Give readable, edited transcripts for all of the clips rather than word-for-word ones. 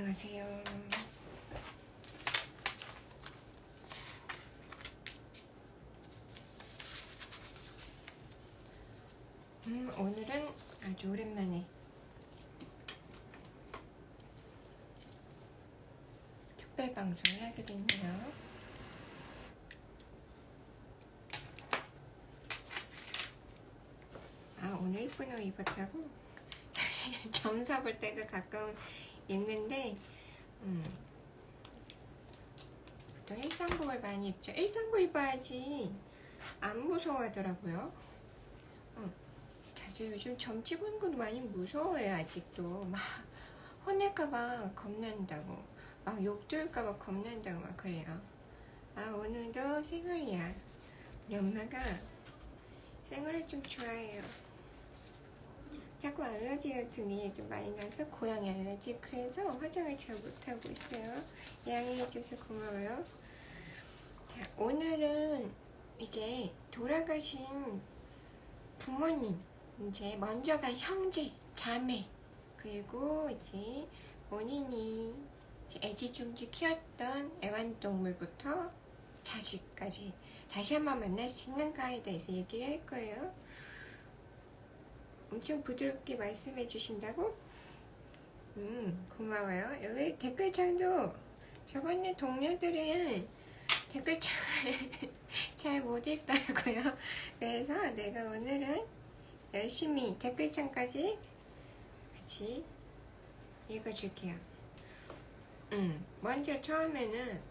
안녕하세요. 오늘은 아주 오랜만에 특별 방송을 하게 됐네요. 오늘 이쁜 옷 입었다고? 사실 점사 볼 때도 가끔 입는데 보통 일상복을 많이 입죠. 일상복 입어야지 안 무서워하더라고요. 자주 요즘 점집 보는 것도 많이 무서워해요. 아직도 막 혼낼까봐 겁난다고, 막 욕들까봐 겁난다고 막 그래요. 오늘도 생얼이야. 우리 엄마가 생얼을 좀 좋아해요. 자꾸 알러지 같은 게 좀 많이 나서 고양이 알러지, 그래서 화장을 잘 못하고 있어요. 양해해줘서 고마워요. 자, 오늘은 이제 돌아가신 부모님, 이제 먼저 간 형제, 자매, 그리고 이제 본인이 이제 애지중지 키웠던 애완동물부터 자식까지 다시 한번 만날 수 있는가에 대해서 얘기를 할 거예요. 엄청 부드럽게 말씀해 주신다고? 고마워요. 여기 댓글창도 저번에 동료들은 댓글창을 잘 못 읽더라고요. 그래서 내가 오늘은 열심히 댓글창까지 같이 읽어줄게요. 먼저 처음에는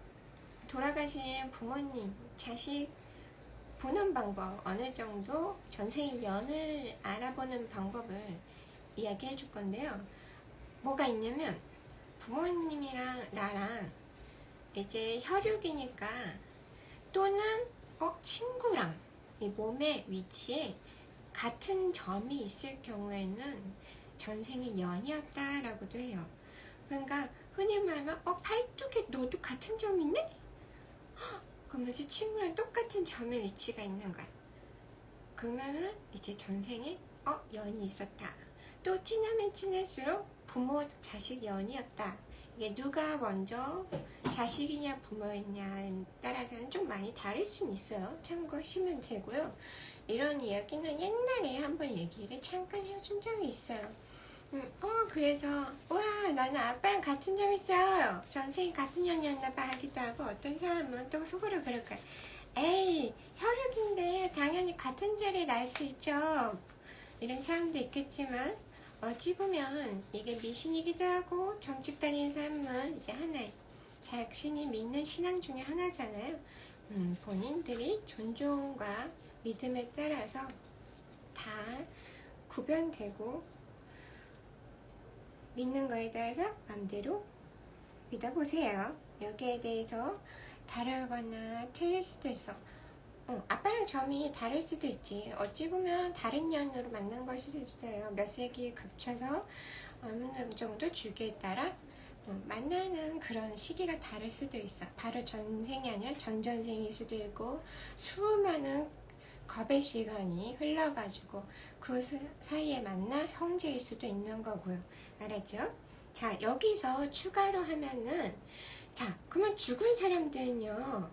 돌아가신 부모님, 자식 보는 방법, 어느 정도 전생의 연을 알아보는 방법을 이야기해 줄 건데요. 뭐가 있냐면, 부모님이랑 나랑 이제 혈육이니까, 또는 친구랑 이 몸의 위치에 같은 점이 있을 경우에는 전생의 연이었다라고도 해요. 그러니까 흔히 말하면 팔뚝에 너도 같은 점이 있네? 그러면서 친구랑 똑같은 점의 위치가 있는 거야. 그러면은 이제 전생에 연이 있었다. 또 지나면 지날수록 부모 자식 연이었다. 이게 누가 먼저 자식이냐 부모이냐에 따라서는 좀 많이 다를 수는 있어요. 참고하시면 되고요. 이런 이야기는 옛날에 한번 얘기를 잠깐 해준 적이 있어요. 그래서 나는 아빠랑 같은 점 있어요. 전생이 같은 년이었나봐 하기도 하고, 어떤 사람은 또 속으로 그럴 거야. 에이, 혈육인데 당연히 같은 자리에 날 수 있죠. 이런 사람도 있겠지만, 어찌 보면 이게 미신이기도 하고, 점집 다니는 사람은 이제 하나의 자신이 믿는 신앙 중에 하나잖아요. 본인들이 존중과 믿음에 따라서 다 구별되고, 믿는 거에 따라서 마음대로 믿어보세요. 여기에 대해서 다르거나 틀릴 수도 있어. 아빠랑 점이 다를 수도 있지. 어찌 보면 다른 년으로 만난 걸 수도 있어요. 몇 세기 겹쳐서 어느 정도 주기에 따라 만나는 그런 시기가 다를 수도 있어. 바로 전생이 아니라 전전생일 수도 있고, 수많은 겁의 시간이 흘러가지고 그 사이에 만나 형제일 수도 있는 거고요. 알았죠? 자, 여기서 추가로 하면은, 자, 그러면 죽은 사람들은요,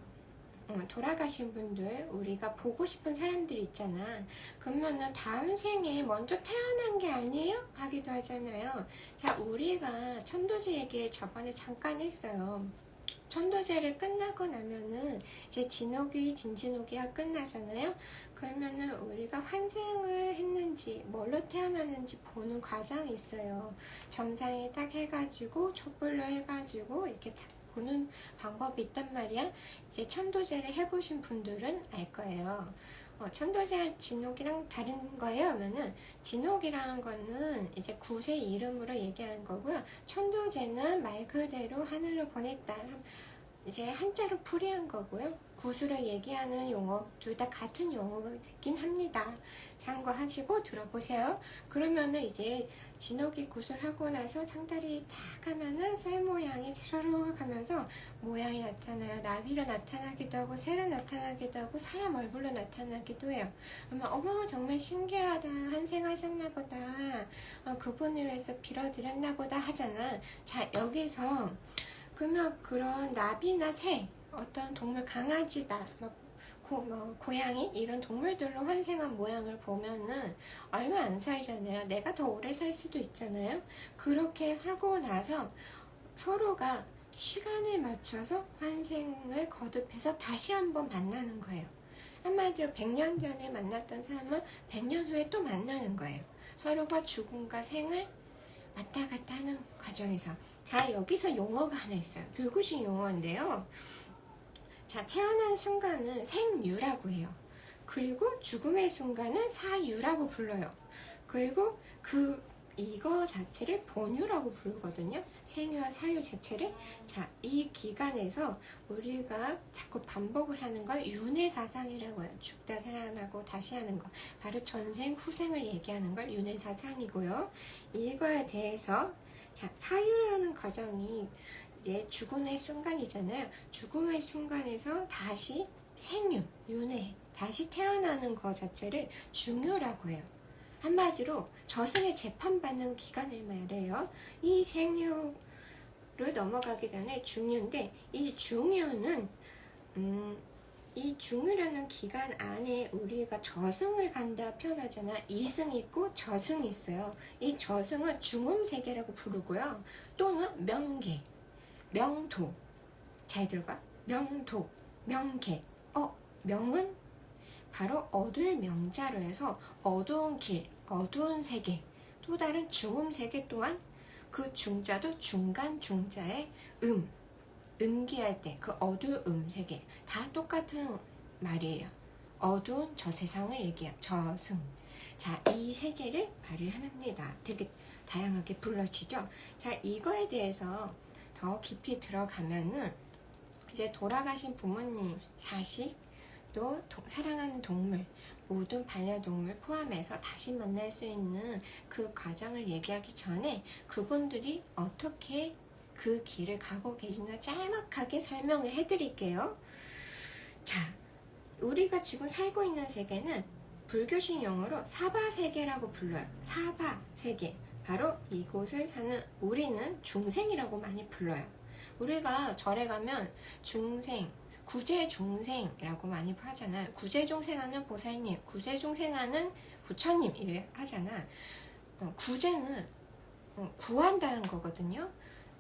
돌아가신 분들, 우리가 보고 싶은 사람들 있잖아. 그러면은 다음 생에 먼저 태어난 게 아니에요? 하기도 하잖아요. 자, 우리가 천도제 얘기를 저번에 잠깐 했어요. 천도제를 끝나고 나면은 이제 진호기, 진진호기가 끝나잖아요. 그러면은 우리가 환생을 했는지, 뭘로 태어나는지 보는 과정이 있어요. 점상에 딱 해가지고, 촛불로 해가지고, 이렇게 딱 보는 방법이 있단 말이야. 이제 천도제를 해보신 분들은 알 거예요. 천도제랑 진호기랑 다른 거예요 하면은, 진호기라는 거는 이제 구세 이름으로 얘기하는 거고요. 천도제는 말 그대로 하늘로 보냈다. 이제 한자로 풀이한 거고요. 구술을 얘기하는 용어 둘 다 같은 용어긴 합니다. 참고하시고 들어보세요. 그러면은 이제 진옥이 구술하고 나서 상다리 딱 하면은 쌀 모양이 서로 가면서 모양이 나타나요. 나비로 나타나기도 하고 새로 나타나기도 하고 사람 얼굴로 나타나기도 해요. 그러면 어머 정말 신기하다, 환생하셨나 보다, 그분을 위해서 빌어드렸나 보다 하잖아. 자, 여기서 그러면 그런 나비나 새, 어떤 동물, 강아지다, 고양이 이런 동물들로 환생한 모양을 보면은 얼마 안 살잖아요. 내가 더 오래 살 수도 있잖아요. 그렇게 하고 나서 서로가 시간을 맞춰서 환생을 거듭해서 다시 한번 만나는 거예요. 한마디로 100년 전에 만났던 사람은 100년 후에 또 만나는 거예요. 서로가 죽음과 생을 왔다 갔다 하는 과정에서. 자, 여기서 용어가 하나 있어요. 불구식 용어인데요. 자, 태어난 순간은 생유라고 해요. 그리고 죽음의 순간은 사유라고 불러요. 그리고 이거 자체를 본유라고 부르거든요. 생유와 사유 자체를. 자, 이 기간에서 우리가 자꾸 반복을 하는 걸 윤회사상이라고 해요. 죽다 살아나고 다시 하는 거. 바로 전생, 후생을 얘기하는 걸 윤회사상이고요. 이거에 대해서, 자, 사유라는 과정이 이제 죽음의 순간이잖아요. 죽음의 순간에서 다시 생유, 윤회, 다시 태어나는 것 자체를 중유라고 해요. 한마디로 저승에 재판받는 기간을 말해요. 이 생유를 넘어가기 전에 중유인데, 이 중유는 이 중유라는 기간 안에 우리가 저승을 간다 표현하잖아. 이승이 있고 저승이 있어요. 이 저승은 중음세계라고 부르고요. 또는 명계, 명도. 잘 들어봐. 명도, 명계. 명은 바로 어두울 명자로 해서 어두운 길, 어두운 세계. 또 다른 중음 세계 또한 그 중자도 중간 중자의 음기할 때 그 어두운 세계. 다 똑같은 말이에요. 어두운 저 세상을 얘기해요. 저승. 자, 이 세계를 말을 합니다. 되게 다양하게 불러지죠. 자, 이거에 대해서 더 깊이 들어가면은 이제 돌아가신 부모님, 자식, 또 사랑하는 동물, 모든 반려동물 포함해서 다시 만날 수 있는 그 과정을 얘기하기 전에 그분들이 어떻게 그 길을 가고 계시나 짤막하게 설명을 해드릴게요. 자, 우리가 지금 살고 있는 세계는 불교식 용어로 사바세계라고 불러요. 사바세계. 바로 이곳을 사는 우리는 중생이라고 많이 불러요. 우리가 절에 가면 중생, 구제중생이라고 많이 하잖아요. 구제중생하는 보살님, 구제중생하는 부처님 이래 하잖아. 구제는 구한다는 거거든요.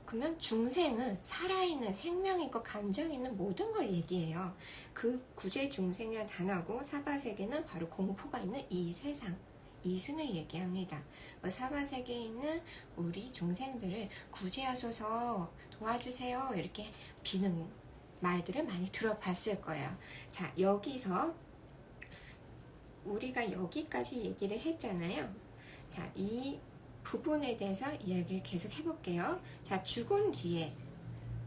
그러면 중생은 살아있는 생명 있고 감정 있는 모든 걸 얘기해요. 그 구제중생이라는 단어고 사바세계는 바로 공포가 있는 이 세상, 이승을 얘기합니다. 사바세계에 있는 우리 중생들을 구제하소서, 도와주세요 이렇게 비는 말들을 많이 들어봤을 거예요. 자, 여기서 우리가 여기까지 얘기를 했잖아요. 자, 이 부분에 대해서 이야기를 계속 해볼게요. 자, 죽은 뒤에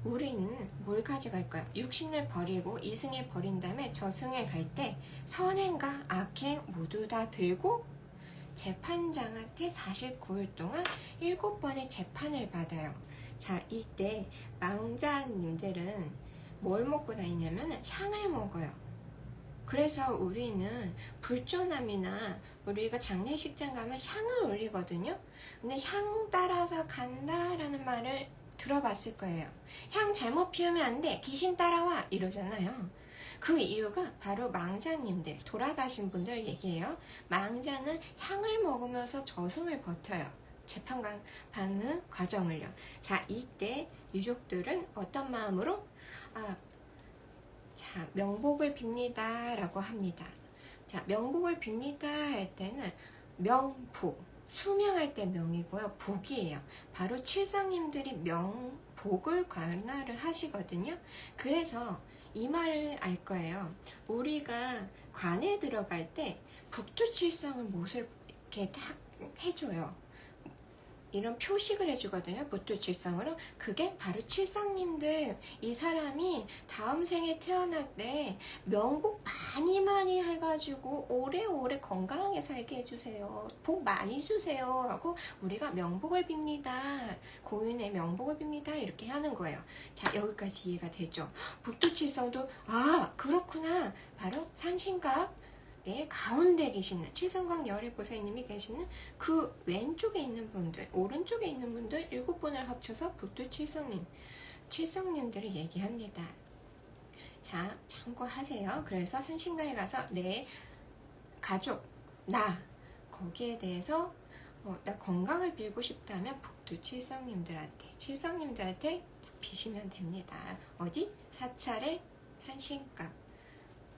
우리는 뭘 가져갈까요? 육신을 버리고 이승에 버린 다음에 저승에 갈 때 선행과 악행 모두 다 들고 재판장한테 49일 동안 7번의 재판을 받아요. 자, 이때 망자님들은 뭘 먹고 다니냐면 향을 먹어요. 그래서 우리는 불조남이나 우리가 장례식장 가면 향을 올리거든요. 근데 향 따라서 간다라는 말을 들어봤을 거예요. 향 잘못 피우면 안 돼, 귀신 따라와 이러잖아요. 그 이유가 바로 망자님들, 돌아가신 분들 얘기해요. 망자는 향을 먹으면서 저승을 버텨요. 재판 받는 과정을요. 자, 이때 유족들은 어떤 마음으로 자, 명복을 빕니다 라고 합니다. 자, 명복을 빕니다 할 때는 명복, 수명할 때 명이고요. 복이에요. 바로 칠상님들이 명복을 관할을 하시거든요. 그래서 이 말을 알 거예요. 우리가 관에 들어갈 때 북두칠성을 못을 이렇게 딱 해줘요. 이런 표식을 해주거든요. 북두칠성으로. 그게 바로 칠성님들, 이 사람이 다음 생에 태어날 때 명복 많이 많이 해가지고 오래오래 건강하게 살게 해주세요. 복 많이 주세요 하고 우리가 명복을 빕니다. 고윤의 명복을 빕니다. 이렇게 하는 거예요. 자, 여기까지 이해가 되죠? 북두칠성도 아 그렇구나. 바로 산신각 가운데 계시는 칠성광 열애보살님이 계시는 그 왼쪽에 있는 분들, 오른쪽에 있는 분들 7분을 합쳐서 북두칠성님, 칠성님들을 얘기합니다. 자, 참고하세요. 그래서 산신가에 가서 내 가족, 나 거기에 대해서 나 건강을 빌고 싶다면 칠성님들한테 비시면 됩니다. 어디? 사찰의 산신각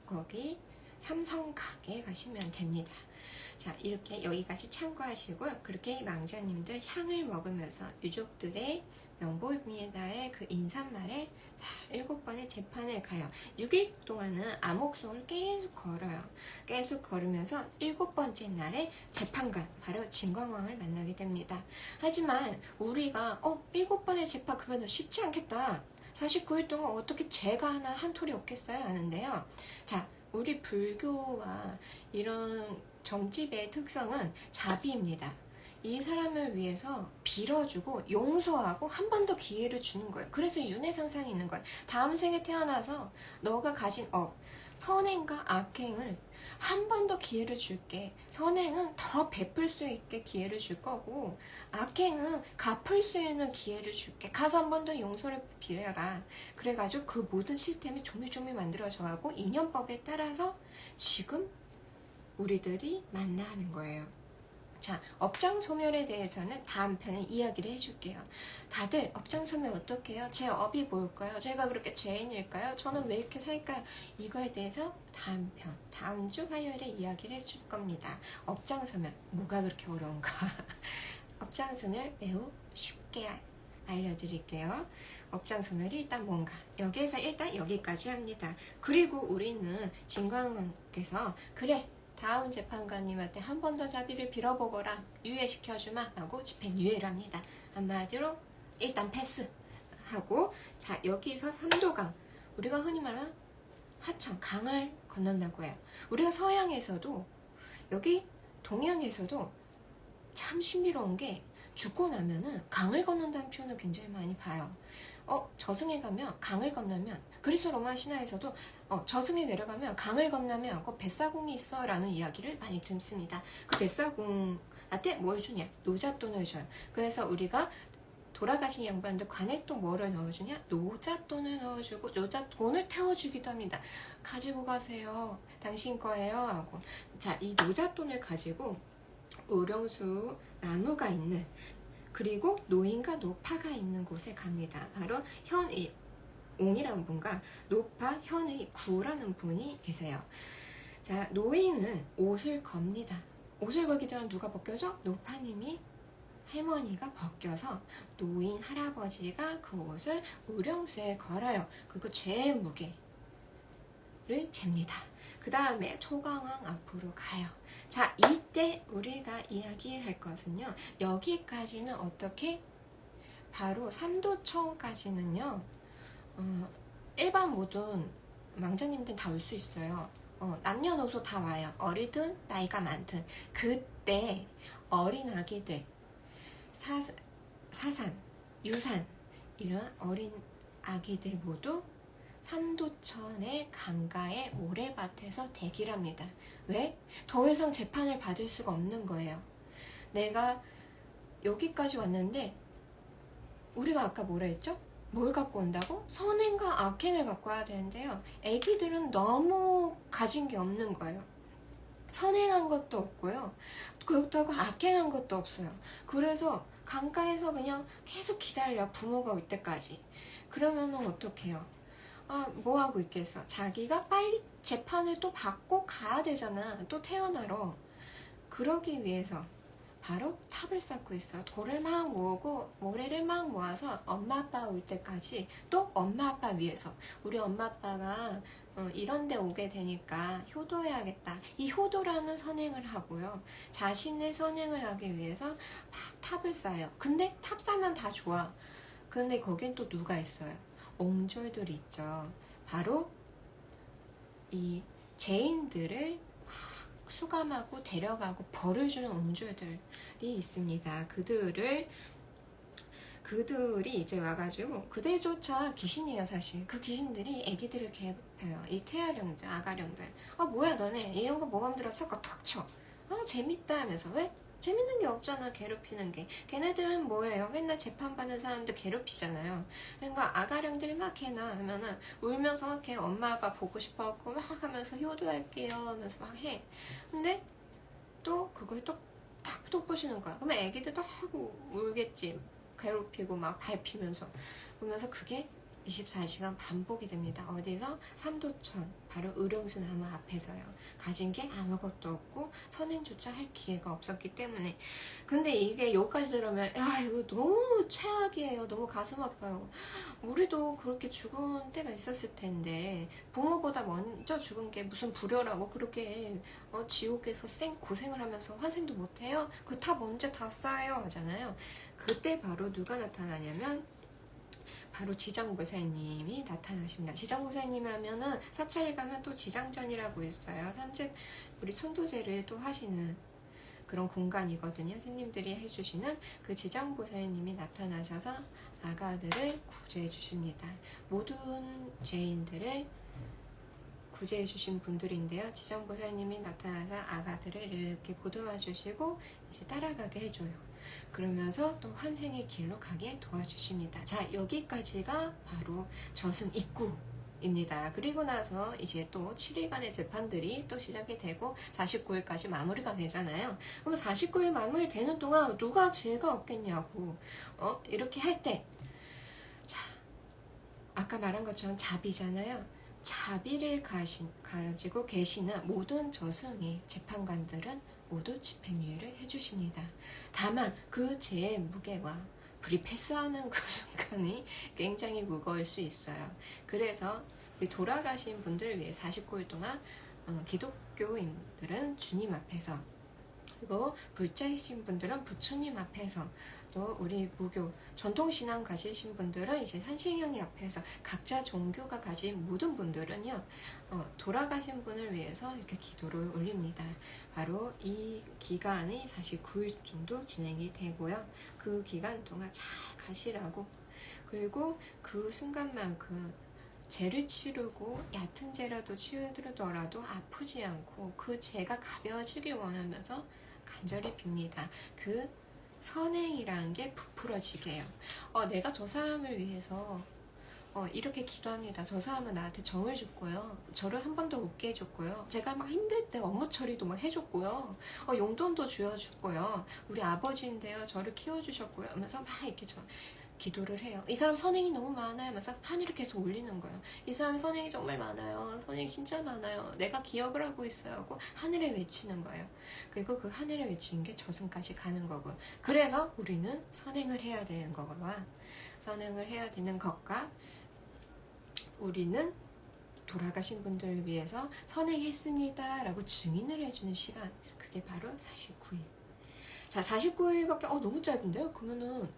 거기 삼성각에 가시면 됩니다. 자, 이렇게 여기까지 참고하시고요. 그렇게 망자님들 향을 먹으면서 유족들의 명복입니다의 그 인사말에 7번의 재판을 가요. 6일 동안은 암흑송을 계속 걸어요. 계속 걸으면서 7번째 날에 재판관, 바로 진광왕을 만나게 됩니다. 하지만 우리가 7번의 재판 그러면 쉽지 않겠다. 49일 동안 어떻게 죄가 한 톨이 없겠어요? 하는데요. 자, 우리 불교와 이런 점집의 특성은 자비입니다. 이 사람을 위해서 빌어주고 용서하고 한 번 더 기회를 주는 거예요. 그래서 윤회상상이 있는 거예요. 다음 생에 태어나서 너가 가진 선행과 악행을 한 번 더 기회를 줄게. 선행은 더 베풀 수 있게 기회를 줄 거고 악행은 갚을 수 있는 기회를 줄게. 가서 한 번 더 용서를 빌어라. 그래가지고 그 모든 시스템이 조밀조밀 만들어져가고 인연법에 따라서 지금 우리들이 만나는 거예요. 자, 업장소멸에 대해서는 다음 편에 이야기를 해줄게요. 다들 업장소멸 어떻게 해요? 제 업이 뭘까요? 제가 그렇게 죄인일까요? 저는 왜 이렇게 살까요? 이거에 대해서 다음 편, 다음 주 화요일에 이야기를 해줄 겁니다. 업장소멸, 뭐가 그렇게 어려운가? 업장소멸 매우 쉽게 알려드릴게요. 업장소멸이 일단 뭔가, 여기에서 일단 여기까지 합니다. 그리고 우리는 진광께서 그래, 다음 재판관님한테 한 번 더 자비를 빌어보거라, 유예시켜주마 하고 집행유예를 합니다. 한마디로 일단 패스하고, 자, 여기서 삼도강, 우리가 흔히 말하는 하천, 강을 건넌다고 해요. 우리가 서양에서도 여기 동양에서도 참 신비로운 게 죽고 나면은 강을 건넌다는 표현을 굉장히 많이 봐요. 저승에 가면 강을 건너면, 그리스 로마 신화에서도 저승에 내려가면 강을 건너면 뱃사공이 있어 라는 이야기를 많이 듣습니다. 그 뱃사공한테 뭘 주냐? 노잣돈을 줘요. 그래서 우리가 돌아가신 양반들 관에 또 뭐를 넣어주냐? 노잣돈을 넣어주고 노잣돈을 태워주기도 합니다. 가지고 가세요. 당신 거예요 하고. 자, 이 노잣돈을 가지고 우령수 나무가 있는, 그리고 노인과 노파가 있는 곳에 갑니다. 바로 옹이라는 분과 노파, 현의, 구라는 분이 계세요. 자, 노인은 옷을 겁니다. 옷을 걸기 전에 누가 벗겨져? 노파님이, 할머니가 벗겨서 노인 할아버지가 그 옷을 우령수에 걸어요. 그리고 죄의 무게를 잽니다. 그 다음에 초강왕 앞으로 가요. 자, 이때 우리가 이야기를 할 것은요, 여기까지는 어떻게? 바로 삼도천까지는요, 일반 모든 망자님들 다 올 수 있어요. 남녀노소 다 와요. 어리든 나이가 많든. 그때 어린 아기들, 사산, 유산, 이런 어린 아기들 모두 삼도천의 강가의 모래밭에서 대기를 합니다. 왜? 더 이상 재판을 받을 수가 없는 거예요. 내가 여기까지 왔는데, 우리가 아까 뭐라 했죠? 뭘 갖고 온다고? 선행과 악행을 갖고 와야 되는데요. 애기들은 너무 가진 게 없는 거예요. 선행한 것도 없고요. 그렇다고 악행한 것도 없어요. 그래서 강가에서 그냥 계속 기다려. 부모가 올 때까지. 그러면은 어떡해요? 뭐 하고 있겠어? 자기가 빨리 재판을 또 받고 가야 되잖아. 또 태어나러. 그러기 위해서 바로 탑을 쌓고 있어요. 돌을 막 모으고 모래를 막 모아서 엄마 아빠 올 때까지, 또 엄마 아빠 위해서, 우리 엄마 아빠가 이런 데 오게 되니까 효도해야겠다. 이 효도라는 선행을 하고요. 자신의 선행을 하기 위해서 막 탑을 쌓아요. 근데 탑 쌓으면 다 좋아. 근데 거긴 또 누가 있어요? 옹졸들이 있죠. 바로 이 죄인들을 막 수감하고 데려가고 벌을 주는 옹졸들이 있습니다. 그들이 이제 와가지고, 그들조차 귀신이에요 사실. 그 귀신들이 애기들을 괴롭혀요. 이 태아령들, 아가령들. 뭐야 너네 이런 거 뭐 맘대로 섞어 턱 쳐. 재밌다 하면서. 왜? 재밌는 게 없잖아, 괴롭히는 게. 걔네들은 뭐예요? 맨날 재판받는 사람들 괴롭히잖아요. 그러니까 아가령들이 막 걔나 하면은 울면서 막 걔 엄마 아빠 보고 싶어갖고 막 하면서 효도할게요 하면서 막 해. 근데 또 그걸 또 부시는 거야. 그러면 애기들 또 하고 울겠지. 괴롭히고 막 밟히면서. 그러면서 그게 24시간 반복이 됩니다. 어디서? 삼도천, 바로 의령수나무 앞에서요. 가진 게 아무것도 없고 선행조차 할 기회가 없었기 때문에. 근데 이게 여기까지 들으면 이거 너무 최악이에요. 너무 가슴 아파요. 우리도 그렇게 죽은 때가 있었을 텐데 부모보다 먼저 죽은 게 무슨 불효라고 그렇게 지옥에서 고생을 하면서 환생도 못해요? 그 탑 언제 다 쌓아요 하잖아요. 그때 바로 누가 나타나냐면 바로 지장보살님이 나타나십니다. 지장보살님이라면은 사찰에 가면 또 지장전이라고 있어요. 삼재 우리 천도제를 또 하시는 그런 공간이거든요. 스님들이 해주시는 그 지장보살님이 나타나셔서 아가들을 구제해 주십니다. 모든 죄인들을 구제해 주신 분들인데요. 지장보살님이 나타나서 아가들을 이렇게 보듬어 주시고 이제 따라가게 해줘요. 그러면서 또 환생의 길로 가게 도와주십니다. 자, 여기까지가 바로 저승 입구입니다. 그리고 나서 이제 또 7일간의 재판들이 또 시작이 되고 49일까지 마무리가 되잖아요. 그럼 49일 마무리 되는 동안 누가 죄가 없겠냐고 이렇게 할 때, 자, 아까 말한 것처럼 자비잖아요. 자비를 가지고 계시는 모든 저승의 재판관들은 모두 집행유예를 해주십니다. 다만 그 죄의 무게와 불이 패스하는 그 순간이 굉장히 무거울 수 있어요. 그래서 우리 돌아가신 분들을 위해 49일 동안 기독교인들은 주님 앞에서, 그리고 불자이신 분들은 부처님 앞에서, 또 우리 무교 전통신앙 가지신 분들은 이제 산신령이 앞에서, 각자 종교가 가진 모든 분들은요 돌아가신 분을 위해서 이렇게 기도를 올립니다. 바로 이 기간이 49일 정도 진행이 되고요. 그 기간 동안 잘 가시라고, 그리고 그 순간만큼 죄를 치르고 얕은 죄라도 치르더라도 아프지 않고 그 죄가 가벼워지길 원하면서 간절히 빕니다. 그 선행이라는 게 부풀어지게 해요. 내가 저 사람을 위해서 이렇게 기도합니다. 저 사람은 나한테 정을 줬고요. 저를 한 번 더 웃게 해줬고요. 제가 막 힘들 때 업무 처리도 막 해줬고요. 용돈도 쥐어줬고요. 우리 아버지인데요. 저를 키워주셨고요. 하면서 막 이렇게 기도를 해요. 이 사람 선행이 너무 많아요 하면서 하늘을 계속 올리는 거예요. 이 사람 선행이 정말 많아요. 선행이 진짜 많아요. 내가 기억을 하고 있어요 하고 하늘에 외치는 거예요. 그리고 그 하늘에 외치는 게 저승까지 가는 거고, 그래서 우리는 선행을 해야 되는 거와, 선행을 해야 되는 것과, 우리는 돌아가신 분들을 위해서 선행했습니다 라고 증인을 해주는 시간, 그게 바로 49일. 자, 49일밖에 너무 짧은데요? 그러면은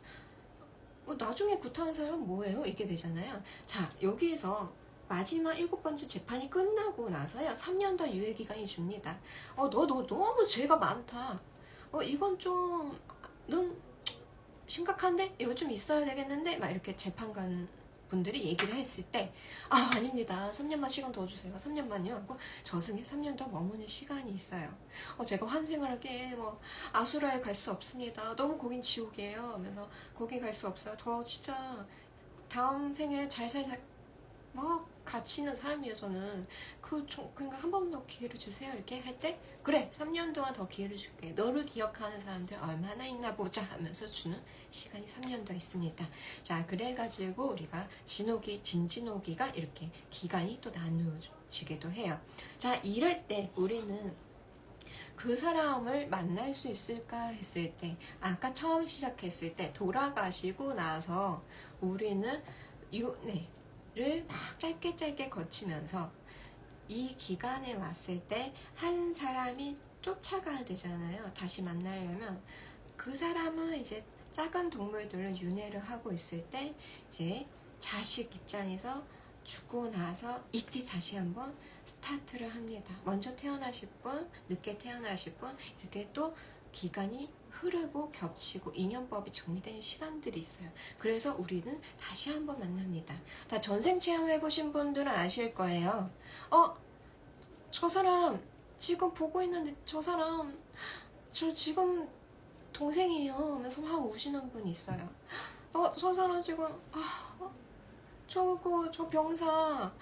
나중에 구타한 사람은 뭐예요? 이렇게 되잖아요. 자, 여기에서 마지막 7번째 재판이 끝나고 나서요 3년 더 유예기간이 줍니다. 너 너무 죄가 많다. 이건 좀 넌 심각한데? 이거 좀 있어야 되겠는데? 막 이렇게 재판관 분들이 얘기를 했을 때 아닙니다. 3년만 시간 더 주세요. 3년만요 하고 저승에 3년 더 머무는 시간이 있어요. 제가 환생을 하게 아수라에 갈 수 없습니다. 너무 거긴 지옥이에요 하면서 거기 갈 수 없어요. 더 진짜 다음 생에 잘 같이 있는 사람이에요. 저는 그러니까 한 번 더 기회를 주세요 이렇게 할 때, 그래 3년 동안 더 기회를 줄게. 너를 기억하는 사람들 얼마나 있나 보자 하면서 주는 시간이 3년 더 있습니다. 자, 그래가지고 우리가 진진호기가 이렇게 기간이 또 나누어지기도 해요. 자, 이럴 때 우리는 그 사람을 만날 수 있을까 했을 때, 아까 처음 시작했을 때 돌아가시고 나서 우리는 를 막 짧게 거치면서 이 기간에 왔을 때 한 사람이 쫓아가야 되잖아요. 다시 만나려면 그 사람은 이제 작은 동물들을 윤회를 하고 있을 때 이제 자식 입장에서 죽고 나서 이때 다시 한번 스타트를 합니다. 먼저 태어나실 분, 늦게 태어나실 분, 이렇게 또 기간이 흐르고 겹치고 인연법이 정리되는 시간들이 있어요. 그래서 우리는 다시 한번 만납니다. 다 전생 체험해보신 분들은 아실 거예요. 저 사람 지금 보고 있는데 저 사람 저 지금 동생이에요 하면서 막 우시는 분이 있어요. 저 사람 지금 저 병사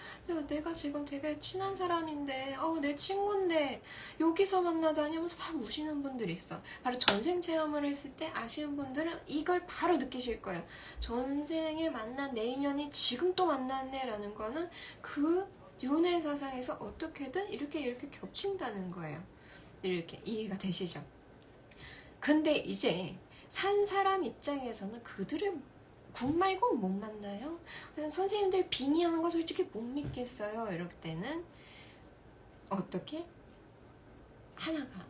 내가 지금 되게 친한 사람인데 내 친구인데 여기서 만나다니 하면서 막 우시는 분들이 있어. 바로 전생 체험을 했을 때 아시는 분들은 이걸 바로 느끼실 거예요. 전생에 만난 내 인연이 지금 또 만났네 라는 거는 그 윤회 사상에서 어떻게든 이렇게 겹친다는 거예요. 이렇게 이해가 되시죠? 근데 이제 산 사람 입장에서는 그들의 군 말고 못 만나요? 선생님들 빙의하는 거 솔직히 못 믿겠어요. 이럴 때는 어떻게? 하나가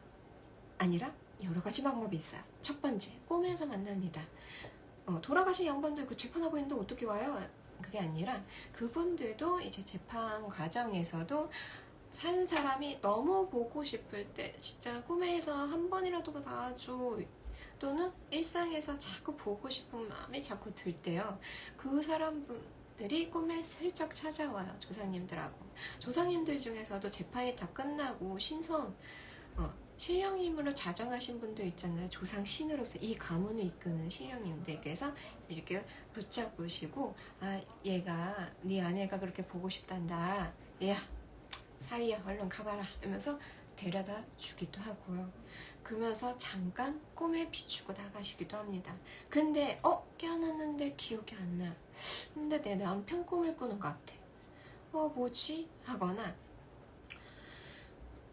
아니라 여러 가지 방법이 있어요. 첫 번째, 꿈에서 만납니다. 돌아가신 양반들 그 재판하고 있는데 어떻게 와요? 그게 아니라 그분들도 이제 재판 과정에서도 산 사람이 너무 보고 싶을 때 진짜 꿈에서 한 번이라도 나와줘, 또는 일상에서 자꾸 보고 싶은 마음이 자꾸 들 때요, 그 사람들이 꿈에 슬쩍 찾아와요. 조상님들하고. 조상님들 중에서도 재판이 다 끝나고 신령님으로 자정하신 분들 있잖아요. 조상 신으로서 이 가문을 이끄는 신령님들께서 이렇게 붙잡으시고 얘가 네 아내가 그렇게 보고 싶단다, 얘야 사위야 얼른 가봐라 이러면서 데려다 주기도 하고요. 그러면서 잠깐 꿈에 비추고 나가시기도 합니다. 근데 깨어났는데 기억이 안 나. 근데 내 남편 꿈을 꾸는 것 같아. 뭐지? 하거나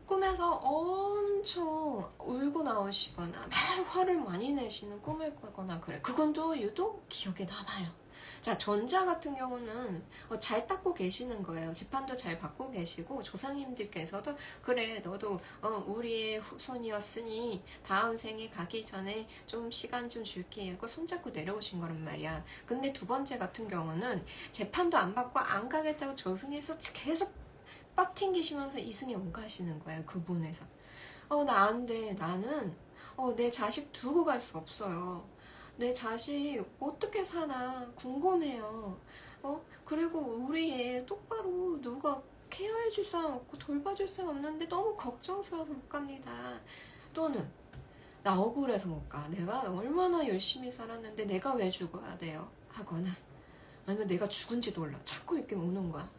꿈에서 엄청 울고 나오시거나 막 화를 많이 내시는 꿈을 꾸거나 그래. 그건 또 유독 기억에 남아요. 자, 전자 같은 경우는 잘 닦고 계시는 거예요. 재판도 잘 받고 계시고 조상님들께서도 그래 너도 우리의 후손이었으니 다음 생에 가기 전에 좀 시간 좀 줄게 하고 손잡고 내려오신 거란 말이야. 근데 두 번째 같은 경우는 재판도 안 받고 안 가겠다고 조승에서 계속 빡튕기시면서 이승에 오가시는 거예요. 그분에서 나 안 돼. 나는 내 자식 두고 갈 수 없어요. 내 자식 어떻게 사나 궁금해요. 그리고 우리 애 똑바로 누가 케어해줄 사람 없고 돌봐줄 사람 없는데 너무 걱정스러워서 못 갑니다. 또는 나 억울해서 못 가. 내가 얼마나 열심히 살았는데 내가 왜 죽어야 돼요? 하거나 아니면 내가 죽은지도 몰라. 자꾸 이렇게 오는 거야.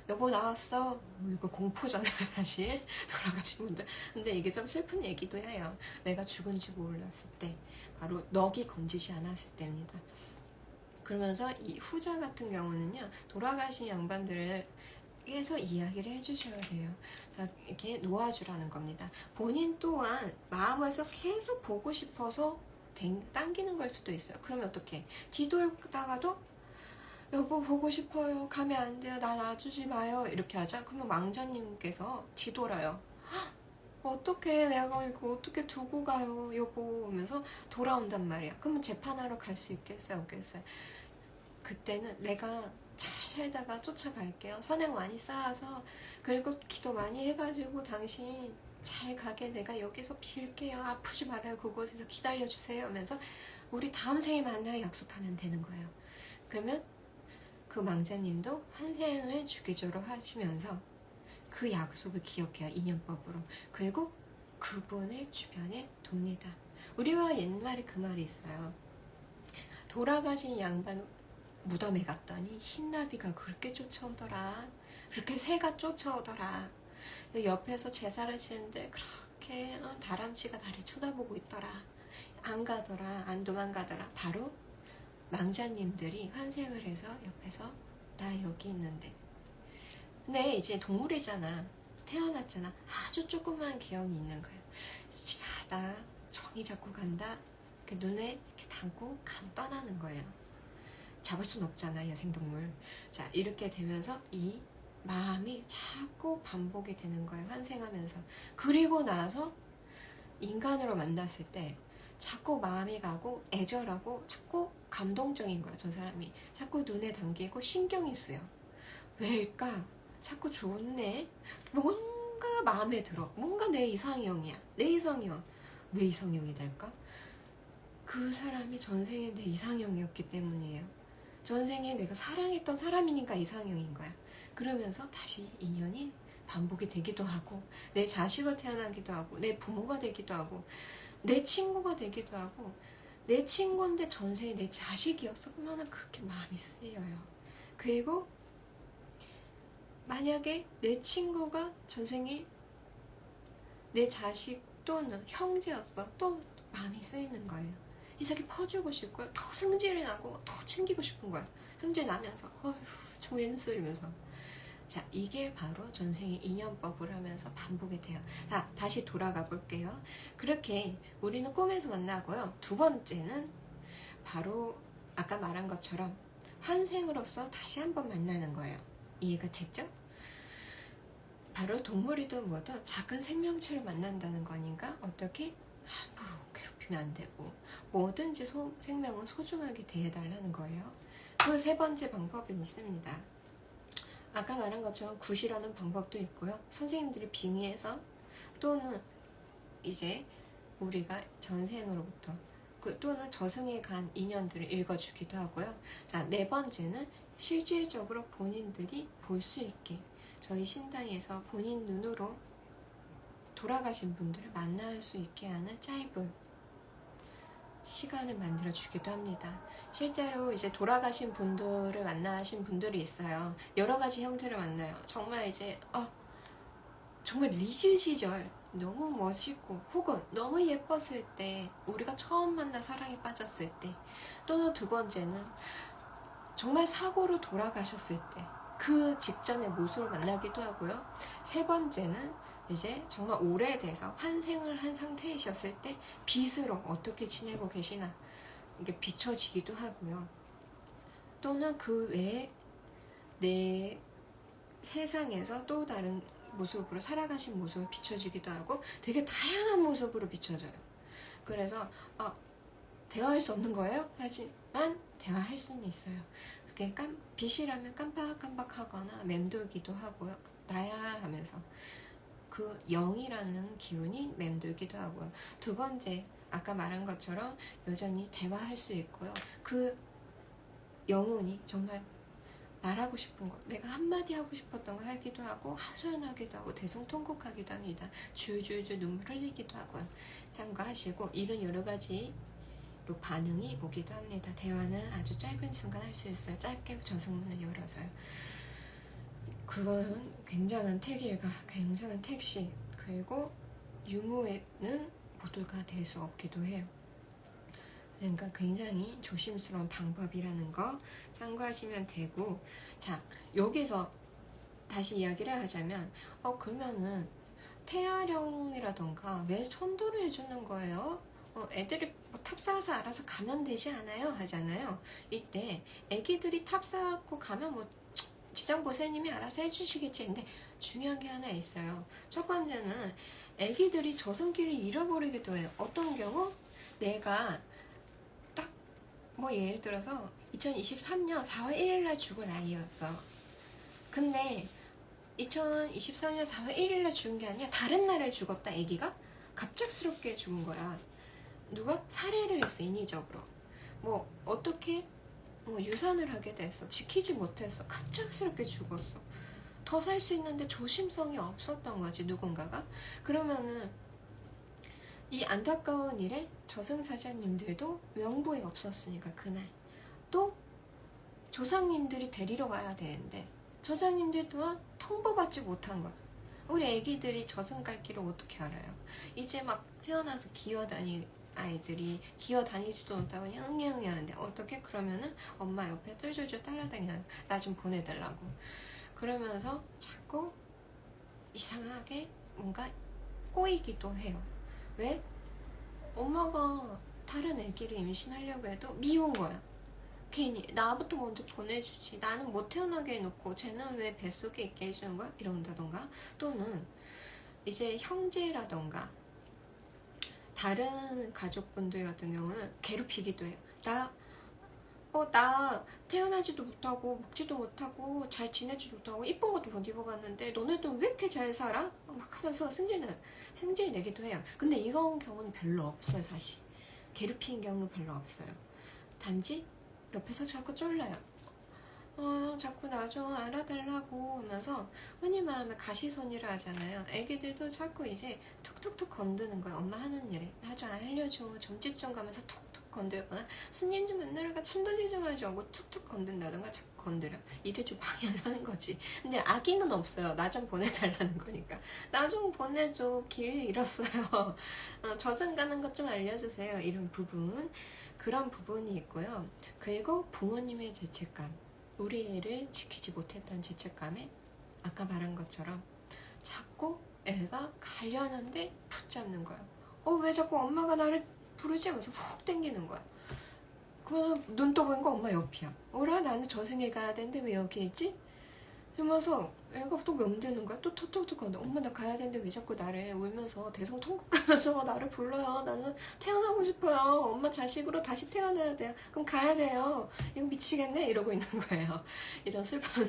여보 나왔어. 이거 공포잖아요 사실. 돌아가신 분들. 근데 이게 좀 슬픈 얘기도 해요. 내가 죽은지 몰랐을 때, 바로 넋이 건지지 않았을 때입니다. 그러면서 이 후자 같은 경우는요, 돌아가신 양반들을 계속 이야기를 해주셔야 돼요. 자, 이렇게 놓아주라는 겁니다. 본인 또한 마음에서 계속 보고 싶어서 당기는 걸 수도 있어요. 그러면 어떻게? 뒤돌다가도 여보 보고 싶어요. 가면 안 돼요. 나 놔주지 마요. 이렇게 하자. 그러면 망자님께서 뒤돌아요. 어떻게 내가 이거 어떻게 두고 가요 여보 하면서 돌아온단 말이야. 그러면 재판하러 갈 수 있겠어요 없겠어요? 그때는 내가 잘 살다가 쫓아갈게요. 선행 많이 쌓아서 그리고 기도 많이 해가지고 당신 잘 가게 내가 여기서 빌게요. 아프지 말아요. 그곳에서 기다려주세요 하면서 우리 다음 생에 만나요 약속하면 되는 거예요. 그러면 그 망자님도 환생을 주기적으로 하시면서 그 약속을 기억해요. 인연법으로. 그리고 그분의 주변에 돕니다. 우리가 옛말에 그 말이 있어요. 돌아가신 양반 무덤에 갔더니 흰나비가 그렇게 쫓아오더라. 그렇게 새가 쫓아오더라. 옆에서 제사를 지는데 그렇게 다람쥐가 나를 쳐다보고 있더라. 안 가더라. 안 도망가더라. 바로 망자님들이 환생을 해서 옆에서 나 여기 있는데. 근데 이제 동물이잖아. 태어났잖아. 아주 조그만 기억이 있는 거예요. 사다 정이 잡고 간다. 이렇게 눈에 이렇게 담고 떠나는 거예요. 잡을 순 없잖아 야생동물. 자, 이렇게 되면서 이 마음이 자꾸 반복이 되는 거예요. 환생하면서. 그리고 나서 인간으로 만났을 때 자꾸 마음이 가고 애절하고 자꾸 감동적인 거야. 저 사람이 자꾸 눈에 담기고 신경이 쓰여. 왜일까? 자꾸 좋네. 뭔가 마음에 들어. 뭔가 내 이상형이야. 내 이상형. 왜 이상형이 될까? 그 사람이 전생에 내 이상형이었기 때문이에요. 전생에 내가 사랑했던 사람이니까 이상형인 거야. 그러면서 다시 인연이 반복이 되기도 하고, 내 자식을 태어나기도 하고, 내 부모가 되기도 하고, 내 친구가 되기도 하고, 내 친구인데 전생에 내 자식이었어. 그러면 그렇게 마음이 쓰여요. 그리고 만약에 내 친구가 전생에 내 자식 또는 형제였어. 또 마음이 쓰이는 거예요. 이 새끼 퍼주고 싶고요. 더 승질이 나고 더 챙기고 싶은 거야. 승질 나면서 어휴 조인슬이면서. 자, 이게 바로 전생의 인연법을 하면서 반복이 돼요. 자, 다시 돌아가 볼게요. 그렇게 우리는 꿈에서 만나고요. 두 번째는 바로 아까 말한 것처럼 환생으로서 다시 한번 만나는 거예요. 이해가 됐죠? 바로 동물이든 뭐든 작은 생명체를 만난다는 거니까 어떻게? 함부로 괴롭히면 안 되고 뭐든지 생명은 소중하게 대해달라는 거예요. 그 세 번째 방법이 있습니다. 아까 말한 것처럼 굿이라는 방법도 있고요. 선생님들이 빙의해서 또는 이제 우리가 전생으로부터 또는 저승에 간 인연들을 읽어주기도 하고요. 자, 네 번째는 실질적으로 본인들이 볼 수 있게 저희 신당에서 본인 눈으로 돌아가신 분들을 만날 수 있게 하는 짧은 시간을 만들어 주기도 합니다. 실제로 이제 돌아가신 분들을 만나신 분들이 있어요. 여러 가지 형태를 만나요. 정말 이제 정말 리즈 시절 너무 멋있고 혹은 너무 예뻤을 때, 우리가 처음 만나 사랑에 빠졌을 때, 또는 두 번째는 정말 사고로 돌아가셨을 때 그 직전의 모습을 만나기도 하고요. 세 번째는 이제 정말 오래돼서 환생을 한 상태이셨을 때 빛으로 어떻게 지내고 계시나 이게 비춰지기도 하고요. 또는 그 외에 내 세상에서 또 다른 모습으로 살아가신 모습을 비춰주기도 하고 되게 다양한 모습으로 비춰져요. 그래서 대화할 수 없는 거예요? 하지만 대화할 수는 있어요. 그게 빛이라면 깜빡깜빡하거나 맴돌기도 하고요. 나야 하면서 그 영이라는 기운이 맴돌기도 하고요. 두 번째, 아까 말한 것처럼 여전히 대화할 수 있고요. 그 영혼이 정말 말하고 싶은 것, 내가 한마디 하고 싶었던 거 하기도 하고 하소연하기도 하고 대성통곡하기도 합니다. 줄줄줄 눈물 흘리기도 하고요. 참고하시고 이런 여러 가지로 반응이 오기도 합니다. 대화는 아주 짧은 순간 할 수 있어요. 짧게 저승문을 열어줘요. 그건 굉장한 택일과 굉장한 택시, 그리고 유무에는 모두가 될 수 없기도 해요. 그러니까 굉장히 조심스러운 방법이라는 거 참고하시면 되고, 자, 여기서 다시 이야기를 하자면 그러면은 태아령이라던가 왜 천도를 해주는 거예요? 애들이 탑사해서 알아서 가면 되지 않아요? 하잖아요. 이때 애기들이 탑사하고 가면 지장보살님이 알아서 해주시겠지. 근데 중요한 게 하나 있어요. 첫 번째는 애기들이 저승길을 잃어버리기도 해요. 어떤 경우? 내가 딱 예를 들어서 2023년 4월 1일날 죽을 아이였어. 근데 2023년 4월 1일날 죽은 게 아니라 다른 날에 죽었다. 애기가 갑작스럽게 죽은 거야. 누가 살해를 했어. 인위적으로 어떻게 유산을 하게 됐어. 지키지 못했어. 갑작스럽게 죽었어. 더 살 수 있는데 조심성이 없었던 거지, 누군가가. 그러면은 이 안타까운 일에 저승사자님들도 명부에 없었으니까 그날 또 조상님들이 데리러 와야 되는데 조상님들 또한 통보받지 못한 거야. 우리 애기들이 저승 갈 길을 어떻게 알아요? 이제 막 태어나서 기어다니 아이들이 기어다니지도 못하고 그냥 응애응애 하는데 어떻게? 그러면은 엄마 옆에 쫄쫄쫄 따라다녀요. 나 좀 보내달라고. 그러면서 자꾸 이상하게 뭔가 꼬이기도 해요. 왜? 엄마가 다른 애기를 임신하려고 해도 미운 거야. 괜히 나부터 먼저 보내주지. 나는 못 태어나게 해놓고 쟤는 왜 뱃속에 있게 해주는 거야? 이런다던가. 또는 이제 형제라던가 다른 가족분들 같은 경우는 괴롭히기도 해요. 나 태어나지도 못하고 먹지도 못하고 잘 지내지도 못하고 이쁜 것도 못 입어봤는데 너네들은 왜 이렇게 잘 살아? 막 하면서 승질 내기도 해요. 근데 이런 경우는 별로 없어요. 사실 괴롭히는 경우는 별로 없어요. 단지 옆에서 자꾸 쫄라요. 자꾸 나 좀 알아달라고 하면서 흔히 말하면 가시손이라 하잖아요. 애기들도 자꾸 이제 툭툭툭 건드는 거예요. 엄마 하는 일에 나 좀 알려줘. 점집 좀 가면서 툭툭 건들거나 스님 좀 만나러 가 천도지 좀 해줘 하고 툭툭 건든다던가 자꾸 건드려. 이래 좀 방해를 하는 거지. 근데 아기는 없어요. 나 좀 보내달라는 거니까. 나 좀 보내줘. 길 잃었어요. 저장 가는 것 좀 알려주세요. 이런 부분. 그런 부분이 있고요. 그리고 부모님의 죄책감. 우리 애를 지키지 못했다는 죄책감에 아까 말한 것처럼 자꾸 애가 가려는데 붙잡는 거야. 왜 자꾸 엄마가 나를 부르지 하면서 훅 당기는 거야. 눈 떠보니까 엄마 옆이야. 나는 저승에 가야 되는데 왜 여기 있지? 이러면서 애가 또 맴드는 거야. 또 톡톡톡 건데 엄마 나 가야 되는데 왜 자꾸 나를 울면서 대성통곡 가면서 나를 불러요. 나는 태어나고 싶어요. 엄마 자식으로 다시 태어나야 돼요. 그럼 가야 돼요. 이거 미치겠네 이러고 있는 거예요. 이런 슬픈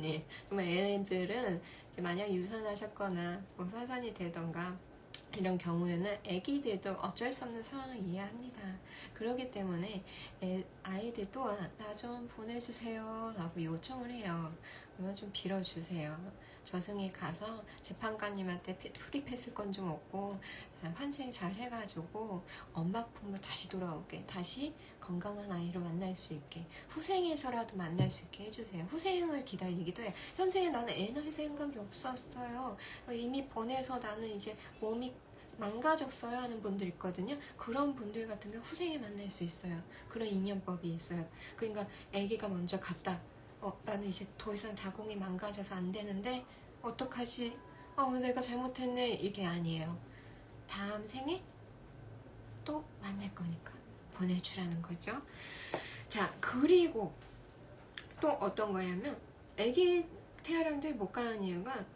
일. 정말 애들은 만약 유산하셨거나 뭐 사산이 되던가 이런 경우에는 아기들도 어쩔 수 없는 상황을 이해합니다. 그렇기 때문에 아이들 또한 나 좀 보내주세요 하고 요청을 해요. 그러면 좀 빌어주세요. 저승에 가서 재판관님한테 프리패스권 좀 얻고 환생 잘 해가지고 엄마 품으로 다시 돌아오게, 다시 건강한 아이를 만날 수 있게, 후생에서라도 만날 수 있게 해주세요. 후생을 기다리기도 해요. 현생에 나는 애 낳을 생각이 없었어요. 이미 보내서 나는 이제 몸이 망가졌어요 하는 분들 있거든요. 그런 분들 같은 경우 후생에 만날 수 있어요. 그런 인연법이 있어요. 그러니까 아기가 먼저 갔다. 나는 이제 더 이상 자궁이 망가져서 안 되는데 어떡하지? 내가 잘못했네. 이게 아니에요. 다음 생에 또 만날 거니까 보내주라는 거죠. 자, 그리고 또 어떤 거냐면 아기 태아랑들 못 가는 이유가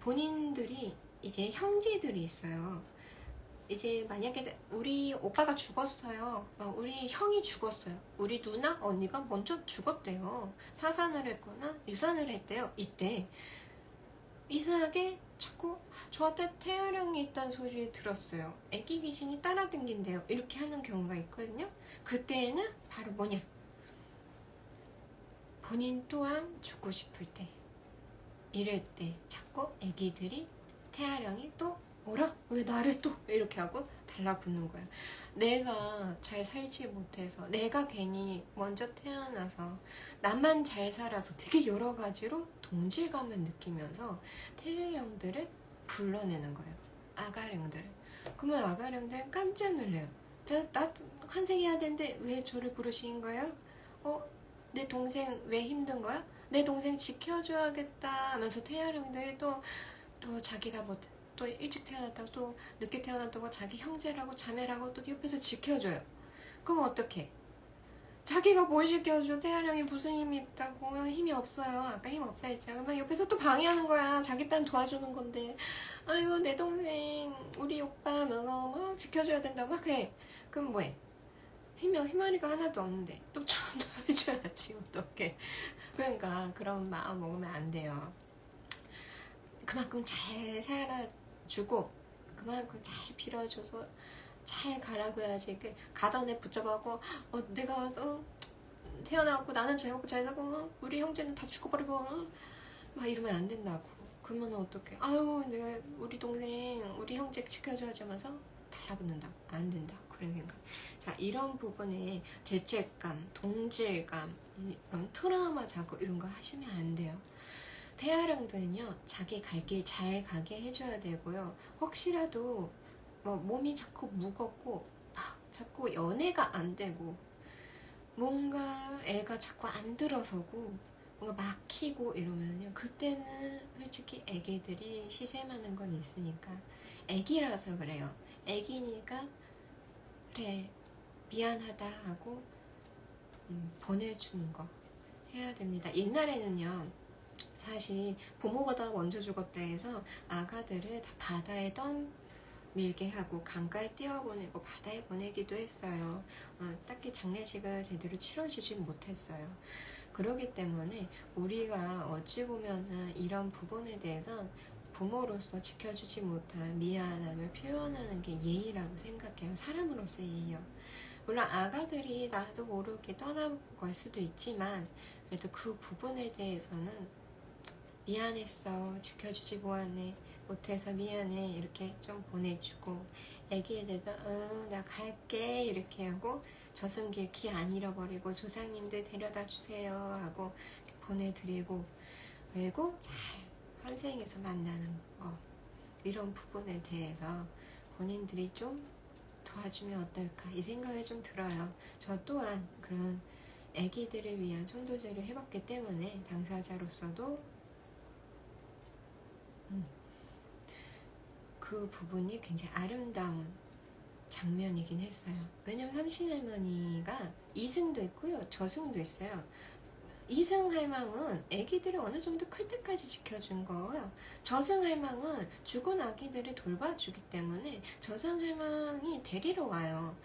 본인들이 이제 형제들이 있어요. 이제 만약에 우리 오빠가 죽었어요. 우리 형이 죽었어요. 우리 누나, 언니가 먼저 죽었대요. 사산을 했거나 유산을 했대요. 이때 이상하게 자꾸 저한테 태아령이 있다는 소리를 들었어요. 애기 귀신이 따라댕긴대요. 이렇게 하는 경우가 있거든요. 그때는 바로 뭐냐? 본인 또한 죽고 싶을 때, 이럴 때 자꾸 애기들이 태아령이 또 뭐라? 왜 나를 또 이렇게 하고 달라붙는 거야. 내가 잘 살지 못해서, 내가 괜히 먼저 태어나서 나만 잘 살아서 되게 여러 가지로 동질감을 느끼면서 태아령들을 불러내는 거예요. 아가령들을. 그러면 아가령들은 깜짝 놀래요. 나 환생해야 되는데 왜 저를 부르신 거예요? 내 동생 왜 힘든 거야? 내 동생 지켜줘야겠다 하면서 태아령들이 또 자기가 또 일찍 태어났다고 또 늦게 태어났다고 자기 형제라고 자매라고 또 옆에서 지켜줘요. 그럼 어떡해? 자기가 뭘 지켜줘? 태아령이 무슨 힘이 있다고? 힘이 없어요. 아까 힘 없다 했잖아. 그러면 옆에서 또 방해하는 거야. 자기 딸 도와주는 건데. 아유 내 동생 우리 오빠 하면서 막 지켜줘야 된다고 막 해. 그럼 뭐해? 희망이가 하나도 없는데 또 저도 해줘야지. 어떡해. 그러니까 그런 마음 먹으면 안 돼요. 그만큼 잘 살아주고 그만큼 잘 빌어줘서 잘 가라고 해야지. 가던 애 붙잡아고 내가 태어나고 나는 잘 먹고 잘 사고 우리 형제는 다 죽어버리고 막 이러면 안 된다고. 그러면 어떡해. 아유 내가 우리 동생 우리 형제 지켜줘야지 하면서 달라붙는다고. 안 된다고. 그런 생각. 자, 이런 부분에 죄책감, 동질감, 이런 트라우마 자꾸 이런 거 하시면 안 돼요. 태아령들은요, 자기 갈 길 잘 가게 해줘야 되고요. 혹시라도 몸이 자꾸 무겁고 자꾸 연애가 안 되고 뭔가 애가 자꾸 안 들어서고 뭔가 막히고 이러면요, 그때는 솔직히 애기들이 시샘하는 건 있으니까, 애기라서 그래요. 애기니까 그래 미안하다 하고 보내주는 거 해야 됩니다. 옛날에는요, 사실 부모보다 먼저 죽었다 해서 아가들을 다 바다에 밀게 하고 강가에 띄워보내고 바다에 보내기도 했어요. 딱히 장례식을 제대로 치러주지 못했어요. 그렇기 때문에 우리가 어찌 보면은 이런 부분에 대해서 부모로서 지켜주지 못한 미안함을 표현하는 게 예의라고 생각해요. 사람으로서의 예의요. 물론 아가들이 나도 모르게 떠나갈 수도 있지만 그래도 그 부분에 대해서는 미안했어, 지켜주지 못해서 미안해 이렇게 좀 보내주고, 애기에 대해서 나 갈게 이렇게 하고, 저승길 길 안 잃어버리고 조상님들 데려다 주세요 하고 보내드리고, 그리고 잘 환생에서 만나는 거, 이런 부분에 대해서 본인들이 좀 도와주면 어떨까 이 생각이 좀 들어요. 저 또한 그런 애기들을 위한 천도제를 해봤기 때문에 당사자로서도 그 부분이 굉장히 아름다운 장면이긴 했어요. 왜냐면 삼신할머니가 이승도 있고요, 저승도 있어요. 이승 할망은 아기들을 어느 정도 클 때까지 지켜준 거예요. 저승 할망은 죽은 아기들을 돌봐주기 때문에 저승 할망이 데리러 와요.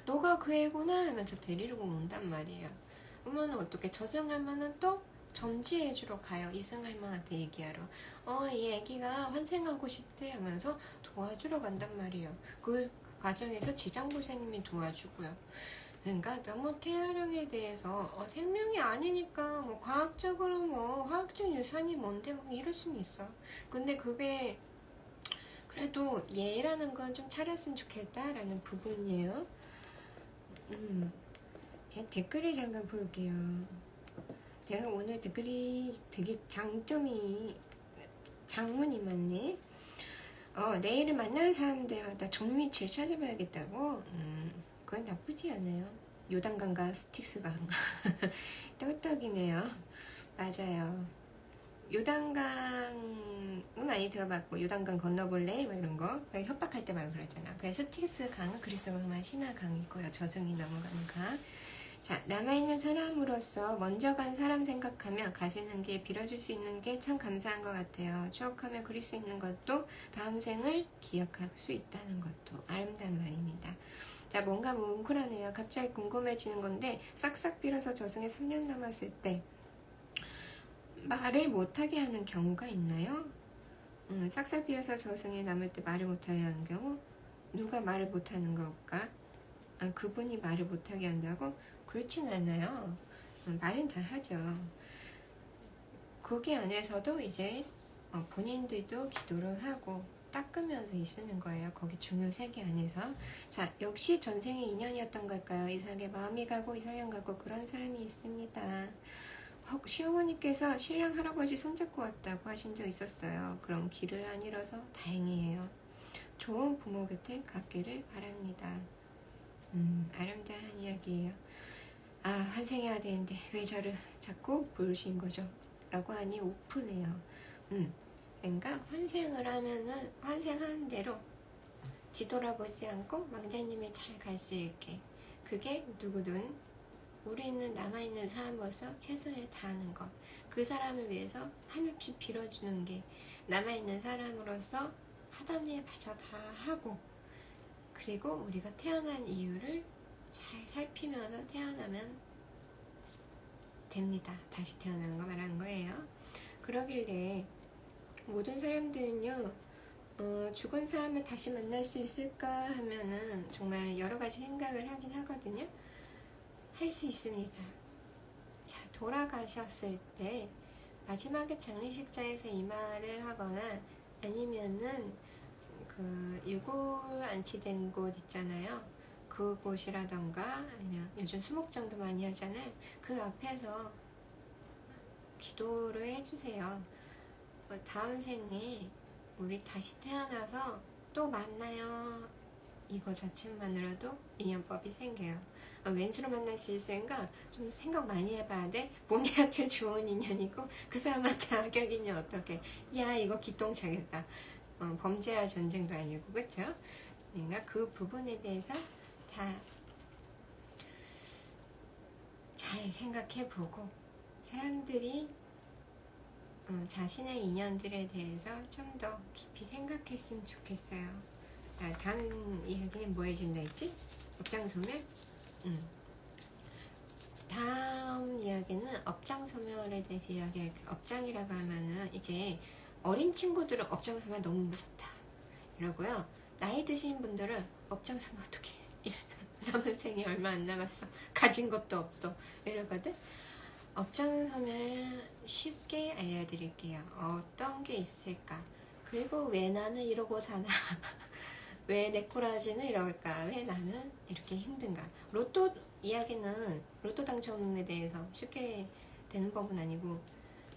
너가 그 애구나 하면서 데리러 온단 말이에요. 그러면 어떻게 저승 할망은 또 점지해주러 가요. 이승 할망한테 얘기하러. 이 애기가 환생하고 싶대 하면서 도와주러 간단 말이에요. 그 과정에서 지장보살님이 도와주고요. 그러니까 너무 태아령에 대해서 생명이 아니니까 뭐 과학적으로 뭐 화학적 유산이 뭔데 막 이럴 수는 있어. 근데 그게 그래도 예라는 건 좀 차렸으면 좋겠다라는 부분이에요. 제가 댓글을 잠깐 볼게요. 제가 오늘 댓글이 되게 장문이 많네. 내일을 만나는 사람들마다 종밑을 찾아봐야겠다고. 그건 나쁘지 않아요. 요단강과 스틱스강. 떡떡이네요. 맞아요. 요단강은 많이 들어봤고, 요단강 건너볼래? 뭐 이런 거. 협박할 때 막 그러잖아. 그래서 스틱스강은 그리스 로마 신화강이고요. 저승이 넘어가는 강. 자, 남아있는 사람으로서 먼저 간 사람 생각하며 가시는 길 빌어줄 수 있는 게 참 감사한 것 같아요. 추억하며 그릴 수 있는 것도 다음 생을 기억할 수 있다는 것도 아름다운 말입니다. 자, 뭔가 뭉클하네요. 갑자기 궁금해지는 건데, 싹싹 빌어서 저승에 3년 남았을 때 말을 못하게 하는 경우가 있나요? 싹싹 빌어서 저승에 남을 때 말을 못하게 하는 경우? 누가 말을 못하는 걸까? 그분이 말을 못하게 한다고? 그렇진 않아요. 말은 다 하죠. 거기 안에서도 이제 본인들도 기도를 하고 닦으면서 있는 거예요. 거기 중요 세계 안에서. 자, 역시 전생의 인연이었던 걸까요? 이상하게 마음이 가고 이상형 가고 그런 사람이 있습니다. 시어머니께서 신랑 할아버지 손잡고 왔다고 하신 적 있었어요. 그럼 길을 안 잃어서 다행이에요. 좋은 부모 곁에 갖기를 바랍니다. 아름다운 이야기예요. 환생해야 되는데 왜 저를 자꾸 부르신 거죠? 라고 하니 오픈해요. 그러니까 환생을 하면은 환생하는 대로 뒤돌아보지 않고 망자님이 잘 갈 수 있게, 그게 누구든 우리는 남아있는 사람으로서 최선을 다하는 것, 그 사람을 위해서 한없이 빌어주는 게 남아있는 사람으로서 하던 일 마저 다 하고, 그리고 우리가 태어난 이유를 잘 살피면서 태어나면 됩니다. 다시 태어나는 거 말하는 거예요. 그러길래 모든 사람들은요, 죽은 사람을 다시 만날 수 있을까 하면은 정말 여러 가지 생각을 하긴 하거든요. 할 수 있습니다. 자, 돌아가셨을 때 마지막에 장례식장에서 이 말을 하거나 아니면은 그 유골 안치된 곳 있잖아요. 그곳이라던가 아니면 요즘 수목장도 많이 하잖아요. 그 앞에서 기도를 해주세요. 다음 생에 우리 다시 태어나서 또 만나요. 이거 자체만으로도 인연법이 생겨요. 왼수로 만날 수 있으니까 좀 생각 많이 해봐야 돼. 본인한테 좋은 인연이고 그 사람한테 악역이면 어떡해. 야, 이거 기똥차겠다. 범죄와 전쟁도 아니고, 그쵸? 그러니까 그 부분에 대해서 다 잘 생각해보고 사람들이 자신의 인연들에 대해서 좀 더 깊이 생각했으면 좋겠어요. 다음 이야기는 뭐 해준다 했지? 업장소멸? 다음 이야기는 업장소멸에 대해서 이야기할게요. 업장이라고 하면은 이제 어린 친구들은 업장소멸 너무 무섭다 이러고요. 나이 드신 분들은 업장소멸 어떡해. 남은 생이 얼마 안 남았어. 가진 것도 없어. 이러거든. 업장소멸 쉽게 알려드릴게요. 어떤 게 있을까? 그리고 왜 나는 이러고 사나? 왜 내 꼬라지는 이럴까? 왜 나는 이렇게 힘든가? 로또 이야기는 로또 당첨에 대해서 쉽게 되는 법은 아니고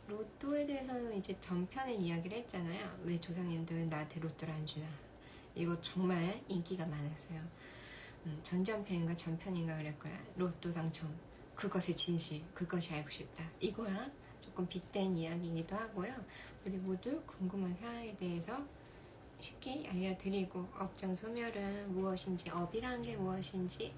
로또에 대해서는 이제 전편에 이야기를 했잖아요. 왜 조상님들 나한테 로또를 안 주나? 이거 정말 인기가 많았어요. 전전편인가 전편인가 그럴 거야. 로또 당첨. 그것의 진실. 그것이 알고 싶다. 이거랑 조금 빗댄 이야기이기도 하고요. 우리 모두 궁금한 사항에 대해서 쉽게 알려드리고 업장소멸은 무엇인지 업이라는 게 무엇인지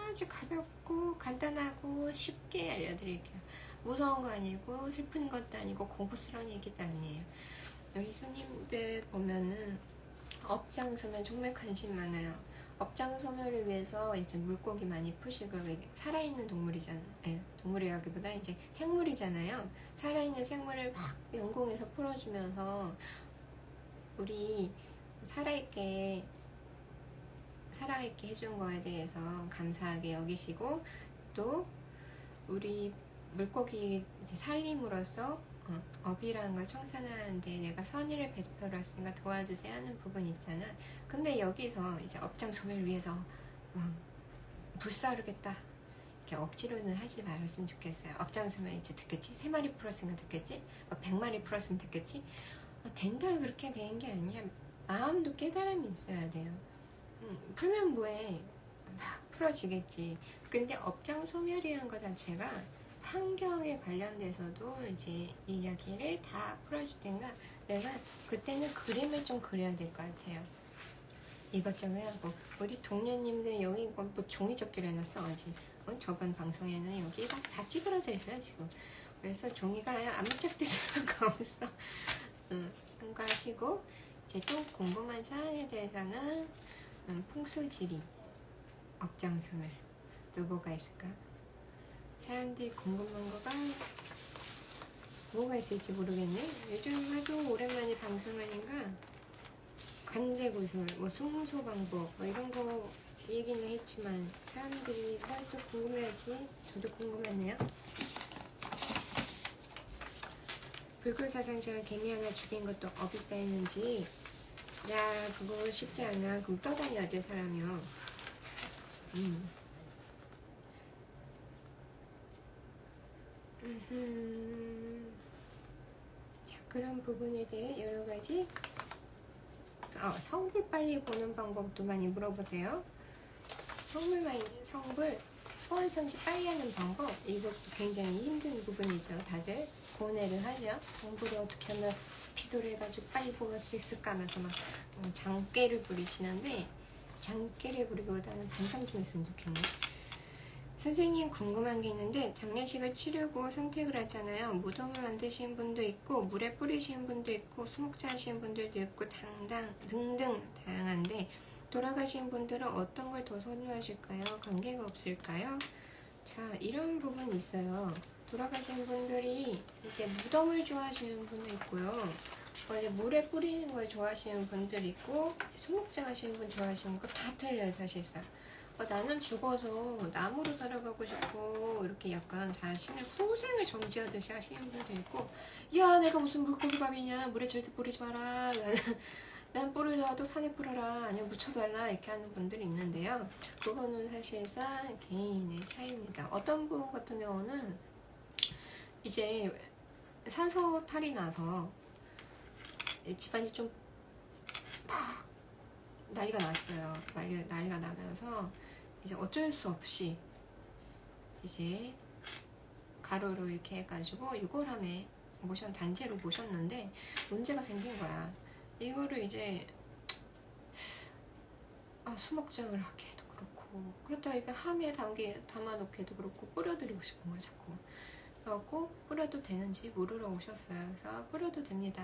아주 가볍고 간단하고 쉽게 알려드릴게요. 무서운 거 아니고 슬픈 것도 아니고 공부스러운 얘기도 아니에요. 우리 손님들 보면은 업장소멸 정말 관심 많아요. 업장소멸을 위해서 이제 물고기 많이 푸시고 살아있는 동물이잖아요. 동물이라기보다 이제 생물이잖아요. 살아있는 생물을 막 연공해서 풀어주면서 우리 살아있게 해준 거에 대해서 감사하게 여기시고 또 우리 물고기 이제 살림으로써 업이라는 걸 청산하는데 내가 선의를 베풀었으니까 도와주세요 하는 부분 있잖아. 근데 여기서 이제 업장소멸 위해서 막 불사르겠다 이렇게 억지로는 하지 말았으면 좋겠어요. 업장소멸 이제 듣겠지? 3마리 풀었으니까 듣겠지? 100마리 풀었으면 듣겠지? 된다고 그렇게 되는 게 아니야. 마음도 깨달음이 있어야 돼요. 풀면 뭐해. 막 풀어지겠지. 근데 업장소멸이라는 것 자체가 환경에 관련돼서도 이제 이야기를 다 풀어줄 텐가 내가 그때는 그림을 좀 그려야 될 것 같아요. 이것저것 하고 우리 동료님들 여기 뭐 종이접기를 해놨어 아직. 저번 방송에는 여기 다 찌그러져 있어요 지금. 그래서 종이가 아무짝도 수가 없어. 참고하시고 이제 또 궁금한 사항에 대해서는 풍수지리, 업장소멸 또 뭐가 있을까? 사람들이 궁금한 거가 뭐가 있을지 모르겠네. 요즘 하도 오랜만에 방송하니까 관제구술, 뭐 숙소 방법 뭐 이런 거 얘기는 했지만 사람들이 또 궁금해하지. 저도 궁금하네요. 불굴사상처럼 개미 하나 죽인 것도 업이 쌓이는지. 야 그거 쉽지 않아. 그럼 떠다녀야 될 사람이요. 자 그런 부분에 대해 여러가지 성불 빨리 보는 방법도 많이 물어보세요. 성불 소원성지 빨리 하는 방법, 이것도 굉장히 힘든 부분이죠. 다들 고뇌를 하죠. 성불을 어떻게 하면 스피드로 해가지고 빨리 뽑을 수 있을까 하면서 막 장깨를 부리시는데, 장깨를 부리기보다는 반상 좀 했으면 좋겠네. 선생님 궁금한 게 있는데, 장례식을 치르고 선택을 하잖아요. 무덤을 만드시는 분도 있고 물에 뿌리시는 분도 있고 수목자 하시는 분들도 있고 등등 다양한데, 돌아가신 분들은 어떤 걸 더 선호하실까요? 관계가 없을까요? 자, 이런 부분이 있어요. 돌아가신 분들이 이제 무덤을 좋아하시는 분도 있고요. 이제 물에 뿌리는 걸 좋아하시는 분들 있고, 수목자 하시는 분 좋아하시는 거 다 틀려요, 사실상. 나는 죽어서 나무로 살아가고 싶고, 이렇게 약간 자신의 후생을 정지하듯이 하시는 분도 있고, 야, 내가 무슨 물고기밥이냐, 물에 절대 뿌리지 마라. 난 뿔을 넣어도 산에 뿌려라, 아니면 묻혀달라, 이렇게 하는 분들이 있는데요. 그거는 사실상 개인의 차이입니다. 어떤 분 같은 경우는 이제 산소 탈이 나서 집안이 좀 막 난리가 났어요. 난리가 나면서 이제 어쩔 수 없이 이제 가로로 이렇게 해가지고 유골함에 단지로 모셨는데 문제가 생긴 거야. 이거를 이제 수목장을 하기에도 그렇고, 그렇다고 이게 함에 담아놓기에도 그렇고, 뿌려드리고 싶은 거야 자꾸. 그래갖고 뿌려도 되는지 물으러 오셨어요. 그래서 뿌려도 됩니다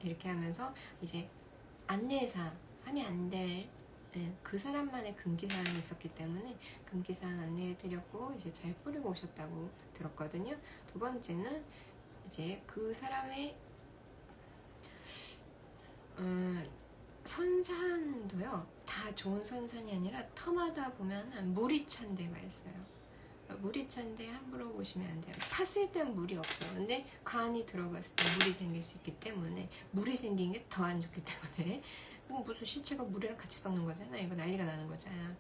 이렇게 하면서 이제 안내사 하면 안 될 예, 그 사람만의 금기사항이 있었기 때문에 금기사항 안내해드렸고 이제 잘 뿌리고 오셨다고 들었거든요. 두 번째는 이제 그 사람의 선산도요, 다 좋은 선산이 아니라 터마다 보면 물이 찬 데가 있어요. 물이 찬데 함부로 보시면 안 돼요. 팠을 땐 물이 없어요. 근데 간이 들어갔을 때 물이 생길 수 있기 때문에, 물이 생긴 게 더 안 좋기 때문에, 무슨 시체가 물이랑 같이 썩는 거잖아. 이거 난리가 나는 거잖아.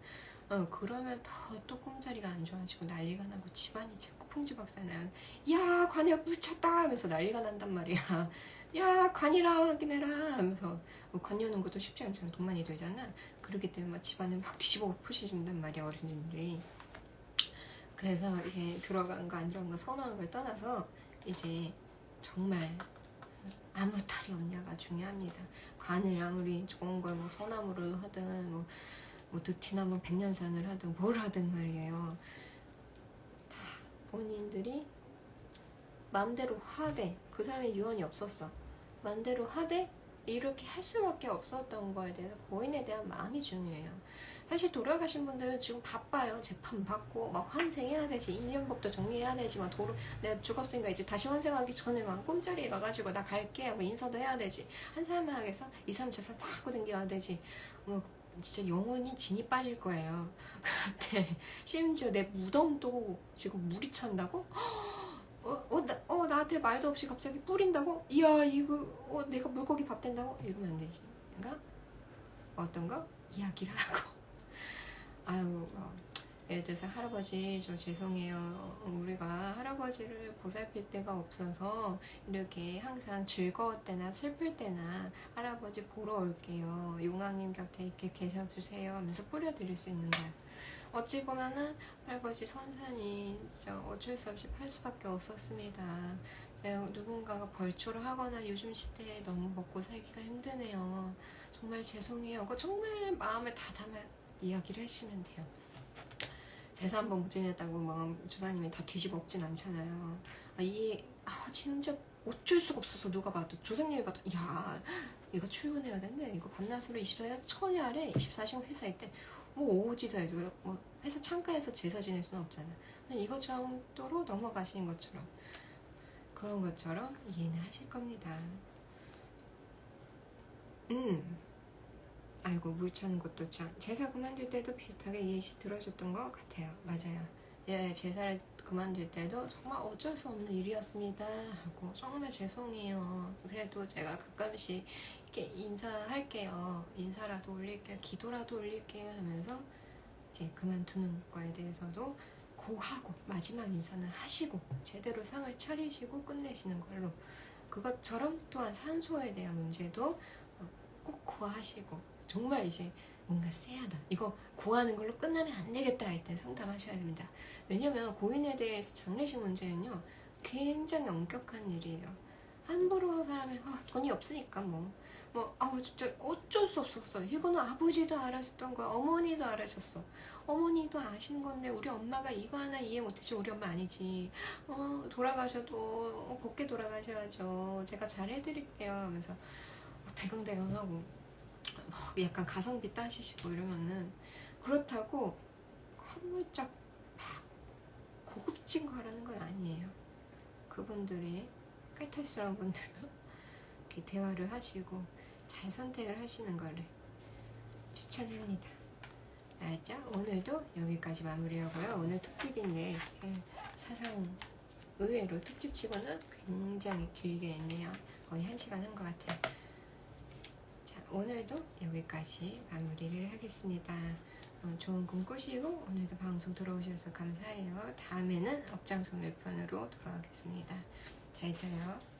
그러면 더 또 꿈자리가 안 좋아지고 난리가 나고 집안이 자꾸 풍지박산나요. 야, 관에 물 찼다 하면서 난리가 난단 말이야. 야, 관이랑 확인해라 하면서. 관 여는 것도 쉽지 않잖아. 돈 많이 들잖아. 그렇기 때문에 막 집안을 막 뒤집어 푸시진단 말이야, 어르신들이. 그래서 이제 들어간 거 안 들어간 거 선호한 걸 떠나서 이제 정말 아무 탈이 없냐가 중요합니다. 관을 아무리 좋은 걸 뭐 소나무를 하든 뭐 드티나무 백년산을 하든 뭘 하든 말이에요. 다 본인들이 마음대로 하되, 그 사람의 유언이 없었어. 마음대로 하되 이렇게 할 수밖에 없었던 거에 대해서 고인에 대한 마음이 중요해요. 사실 돌아가신 분들은 지금 바빠요. 재판 받고 막 환생해야 되지, 1년법도 정리해야 되지, 막 내가 죽었으니까 이제 다시 환생하기 전에 막 꿈자리에 가가지고 나 갈게 하고 인사도 해야 되지. 한 사람만 하겠어? 2, 3 재산 다 하고 댕겨야 되지. 뭐 진짜 영혼이 진이 빠질 거예요. 근데 심지어 내 무덤도 지금 물이 찬다고? 나한테 말도 없이 갑자기 뿌린다고? 이야, 이거, 내가 물고기 밥 된다고? 이러면 안 되지. 그러니까, 어떤 거? 이야기를 하고. 아유, 예를 들어서 할아버지, 저 죄송해요. 우리가 할아버지를 보살필 데가 없어서 이렇게 항상 즐거울 때나 슬플 때나 할아버지 보러 올게요. 용왕님 곁에 이렇게 계셔주세요 하면서 뿌려드릴 수 있는 거야. 어찌 보면은 할아버지 선산이 진짜 어쩔 수 없이 팔 수밖에 없었습니다. 누군가가 벌초를 하거나 요즘 시대에 너무 먹고 살기가 힘드네요. 정말 죄송해요. 그거 정말 마음을 다 담아 이야기를 하시면 돼요. 제사 한번 못 지냈다고 막 조사님이 다 뒤집어 엎진 않잖아요. 진짜 어쩔 수가 없어서 누가 봐도, 조상님이 봐도, 야, 이거 출근해야 되는데 이거 밤낮으로 24시간 처리하래. 24시간 회사일 때 뭐 어디서 해서 뭐 회사 창가에서 제사 지낼 수는 없잖아. 이것 정도로 넘어가시는 것처럼, 그런 것처럼 이해는 하실 겁니다. 아이고, 물 차는 것도 참, 제사 그만둘 때도 비슷하게 예시 들어줬던 것 같아요. 맞아요. 예, 제사를 그만둘 때도 정말 어쩔 수 없는 일이었습니다 하고, 정말 죄송해요. 그래도 제가 가끔씩 이렇게 인사할게요. 인사라도 올릴게요. 기도라도 올릴게요 하면서 이제 그만두는 거에 대해서도 고하고 마지막 인사는 하시고 제대로 상을 차리시고 끝내시는 걸로, 그것처럼 또한 산소에 대한 문제도 꼭 고하시고, 정말 이제 뭔가 쎄하다, 이거 고하는 걸로 끝나면 안 되겠다 할 때 상담하셔야 됩니다. 왜냐면 고인에 대해서 장례식 문제는요 굉장히 엄격한 일이에요. 함부로 사람이 돈이 없으니까 진짜 어쩔 수 없었어. 이거는 아버지도 알았었던 거야. 어머니도 알았었어. 어머니도 아시는 건데 우리 엄마가 이거 하나 이해 못했지. 우리 엄마 아니지. 돌아가셔도 곱게 돌아가셔야죠. 제가 잘 해드릴게요 하면서 대강대강하고 약간 가성비 따지시고 이러면은, 그렇다고 헛물짝 막 고급진 거 하라는 건 아니에요. 그분들이 깔탈스러운 분들은 이렇게 대화를 하시고 잘 선택을 하시는 거를 추천합니다. 알죠? 오늘도 여기까지 마무리하고요. 오늘 특집인데 사상 의외로 특집치고는 굉장히 길게 했네요. 거의 1시간 한 것 같아요. 자, 오늘도 여기까지 마무리를 하겠습니다. 좋은 꿈 꾸시고 오늘도 방송 들어오셔서 감사해요. 다음에는 업장소멸편으로 돌아오겠습니다. 잘 자요.